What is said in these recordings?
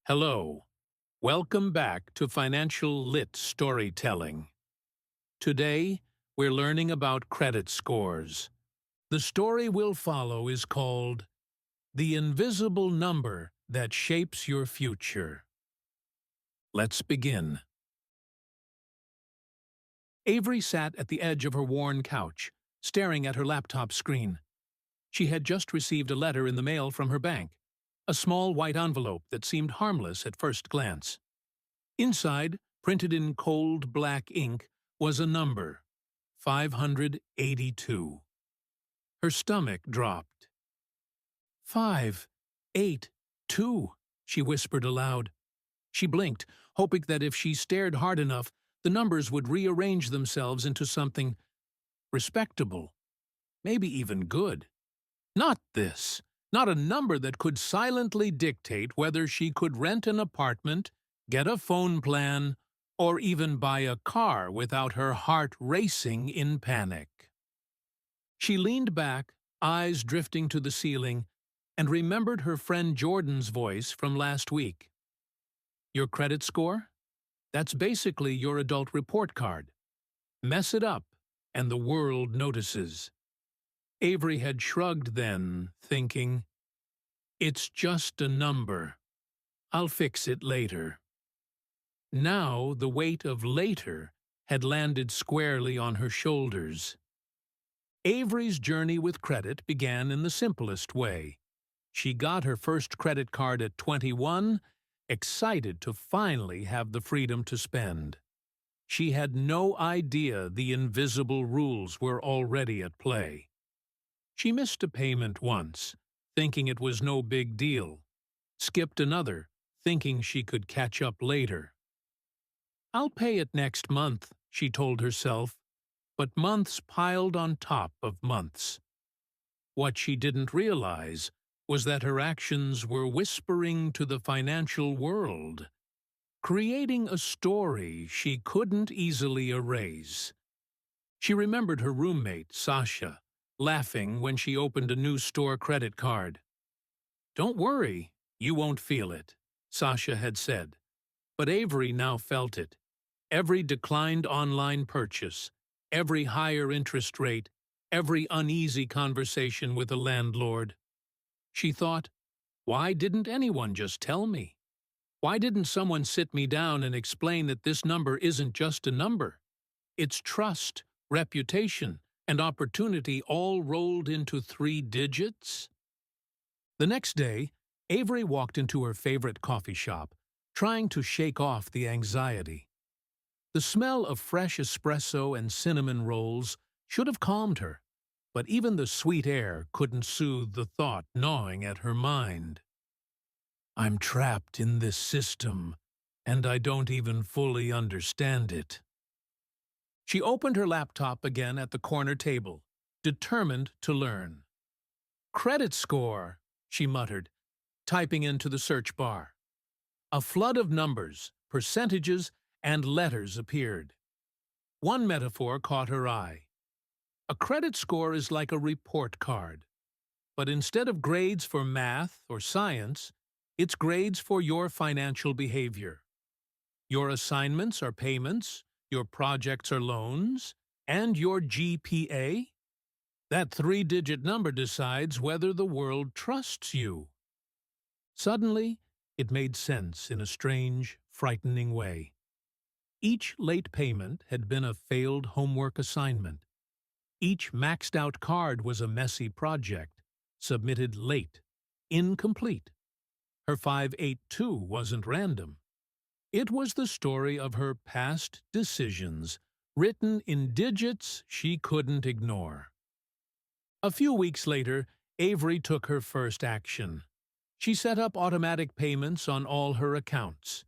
Hello. Welcome back to Financial Lit Storytelling. Today, we're learning about credit scores. The story we'll follow is called The Invisible Number That Shapes Your Future. Let's begin. Avery sat at the edge of her worn couch, staring at her laptop screen. She had just received a letter in the mail from her bank, a small white envelope that seemed harmless at first glance. Inside, printed in cold black ink, was a number, 582. Her stomach dropped. 582, she whispered aloud. She blinked, hoping that if she stared hard enough, the numbers would rearrange themselves into something respectable, maybe even good. Not this. Not a number that could silently dictate whether she could rent an apartment, get a phone plan, or even buy a car without her heart racing in panic. She leaned back, eyes drifting to the ceiling, and remembered her friend Jordan's voice from last week. Your credit score? That's basically your adult report card. Mess it up, and the world notices. Avery had shrugged then, thinking, "It's just a number. I'll fix it later." Now the weight of later had landed squarely on her shoulders. Avery's journey with credit began in the simplest way. She got her first credit card at 21, excited to finally have the freedom to spend. She had no idea the invisible rules were already at play. She missed a payment once, thinking it was no big deal. Skipped another, thinking she could catch up later. "I'll pay it next month," she told herself, but months piled on top of months. What she didn't realize was that her actions were whispering to the financial world, creating a story she couldn't easily erase. She remembered her roommate, Sasha, laughing when she opened a new store credit card. "Don't worry, you won't feel it," Sasha had said. But Avery now felt it. Every declined online purchase, every higher interest rate, every uneasy conversation with the landlord. She thought, why didn't anyone just tell me? Why didn't someone sit me down and explain that this number isn't just a number? It's trust, reputation, and opportunity all rolled into 3 digits? The next day, Avery walked into her favorite coffee shop, trying to shake off the anxiety. The smell of fresh espresso and cinnamon rolls should have calmed her, but even the sweet air couldn't soothe the thought gnawing at her mind. "I'm trapped in this system, and I don't even fully understand it." She opened her laptop again at the corner table, determined to learn. "Credit score," she muttered, typing into the search bar. A flood of numbers, percentages, and letters appeared. One metaphor caught her eye. A credit score is like a report card, but instead of grades for math or science, it's grades for your financial behavior. Your assignments are payments, your projects are loans, and your GPA? That 3-digit number decides whether the world trusts you. Suddenly, it made sense in a strange, frightening way. Each late payment had been a failed homework assignment. Each maxed-out card was a messy project, submitted late, incomplete. Her 582 wasn't random. It was the story of her past decisions, written in digits she couldn't ignore. A few weeks later, Avery took her first action. She set up automatic payments on all her accounts.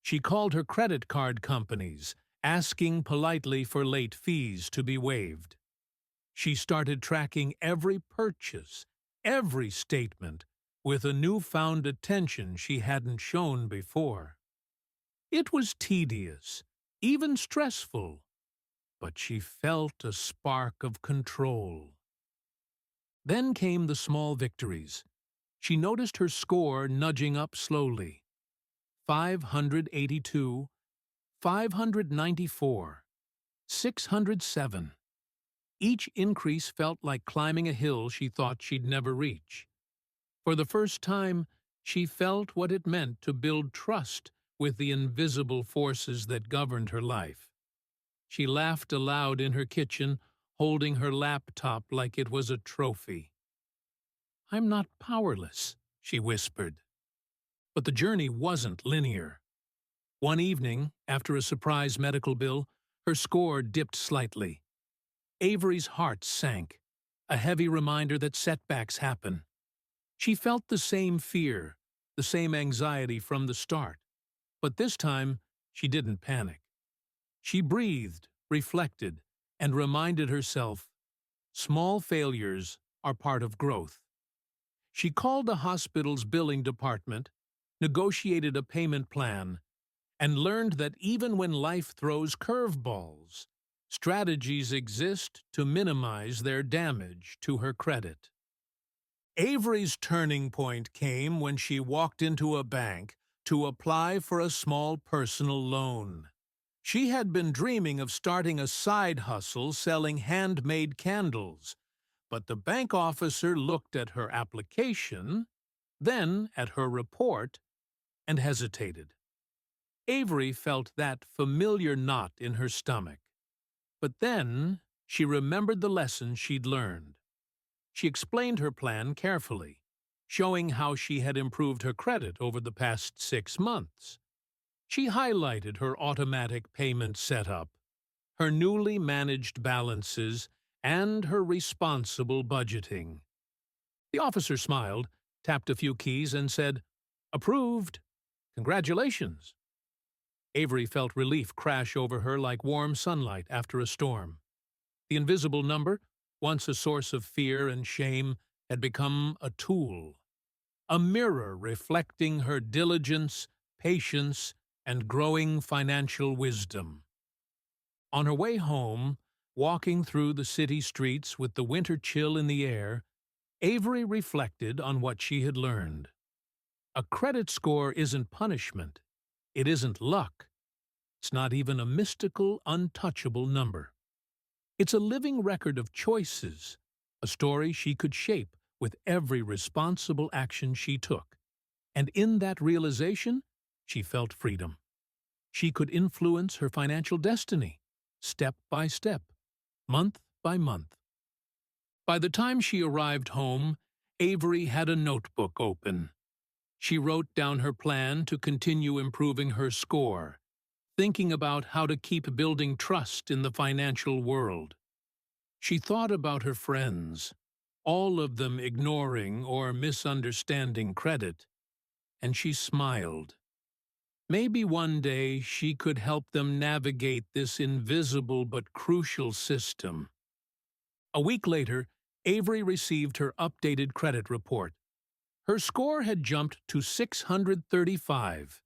She called her credit card companies, asking politely for late fees to be waived. She started tracking every purchase, every statement, with a newfound attention she hadn't shown before. It was tedious, even stressful, but she felt a spark of control. Then came the small victories. She noticed her score nudging up slowly. 582, 594, 607. Each increase felt like climbing a hill she thought she'd never reach. For the first time, she felt what it meant to build trust with the invisible forces that governed her life. She laughed aloud in her kitchen, holding her laptop like it was a trophy. "I'm not powerless," she whispered. But the journey wasn't linear. One evening, after a surprise medical bill, her score dipped slightly. Avery's heart sank, a heavy reminder that setbacks happen. She felt the same fear, the same anxiety from the start, but this time she didn't panic. She breathed, reflected, and reminded herself, small failures are part of growth. She called the hospital's billing department, negotiated a payment plan, and learned that even when life throws curveballs, strategies exist to minimize their damage to her credit. Avery's turning point came when she walked into a bank to apply for a small personal loan. She had been dreaming of starting a side hustle selling handmade candles, but the bank officer looked at her application, then at her report, and hesitated. Avery felt that familiar knot in her stomach. But then she remembered the lesson she'd learned. She explained her plan carefully, showing how she had improved her credit over the past 6 months. She highlighted her automatic payment setup, her newly managed balances, and her responsible budgeting. The officer smiled, tapped a few keys, and said, "Approved. Congratulations." Avery felt relief crash over her like warm sunlight after a storm. The invisible number, once a source of fear and shame, had become a tool, a mirror reflecting her diligence, patience, and growing financial wisdom. On her way home, walking through the city streets with the winter chill in the air, Avery reflected on what she had learned. A credit score isn't punishment. It isn't luck. It's not even a mystical, untouchable number. It's a living record of choices, a story she could shape with every responsible action she took. And in that realization, she felt freedom. She could influence her financial destiny, step by step, month by month. By the time she arrived home, Avery had a notebook open. She wrote down her plan to continue improving her score, thinking about how to keep building trust in the financial world. She thought about her friends, all of them ignoring or misunderstanding credit, and she smiled. Maybe one day she could help them navigate this invisible but crucial system. A week later, Avery received her updated credit report. Her score had jumped to 635.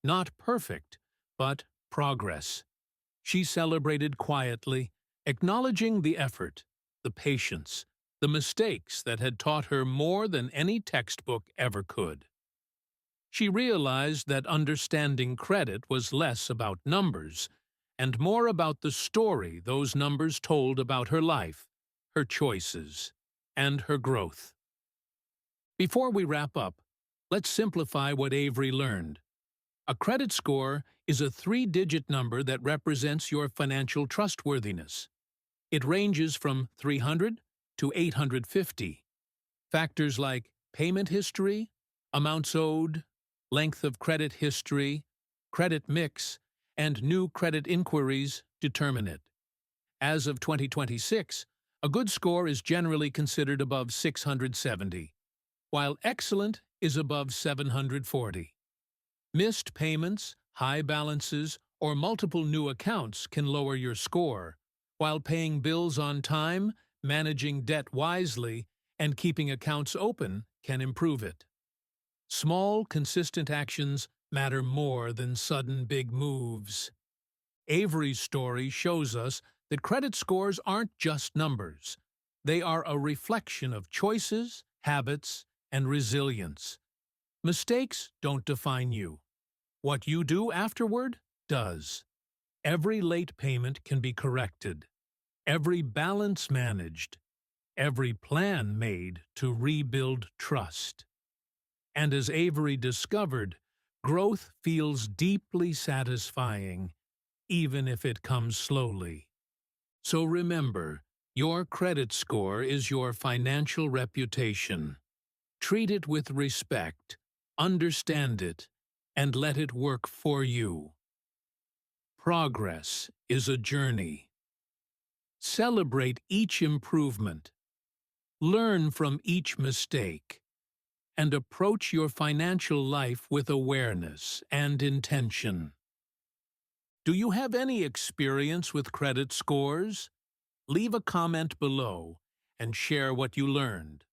Not perfect, but progress. She celebrated quietly, acknowledging the effort, the patience, the mistakes that had taught her more than any textbook ever could. She realized that understanding credit was less about numbers and more about the story those numbers told about her life, her choices, and her growth. Before we wrap up, let's simplify what Avery learned. A credit score is a 3-digit number that represents your financial trustworthiness. It ranges from 300 to 850. Factors like payment history, amounts owed, length of credit history, credit mix, and new credit inquiries determine it. As of 2026, a good score is generally considered above 670, while excellent is above 740. Missed payments, high balances, or multiple new accounts can lower your score, while paying bills on time, managing debt wisely, and keeping accounts open can improve it. Small, consistent actions matter more than sudden big moves. Avery's story shows us that credit scores aren't just numbers. They are a reflection of choices, habits, and resilience. Mistakes don't define you. What you do afterward does. Every late payment can be corrected, every balance managed, every plan made to rebuild trust. And as Avery discovered, growth feels deeply satisfying, even if it comes slowly. So remember, your credit score is your financial reputation. Treat it with respect, understand it, and let it work for you. Progress is a journey. Celebrate each improvement, learn from each mistake, and approach your financial life with awareness and intention. Do you have any experience with credit scores? Leave a comment below and share what you learned.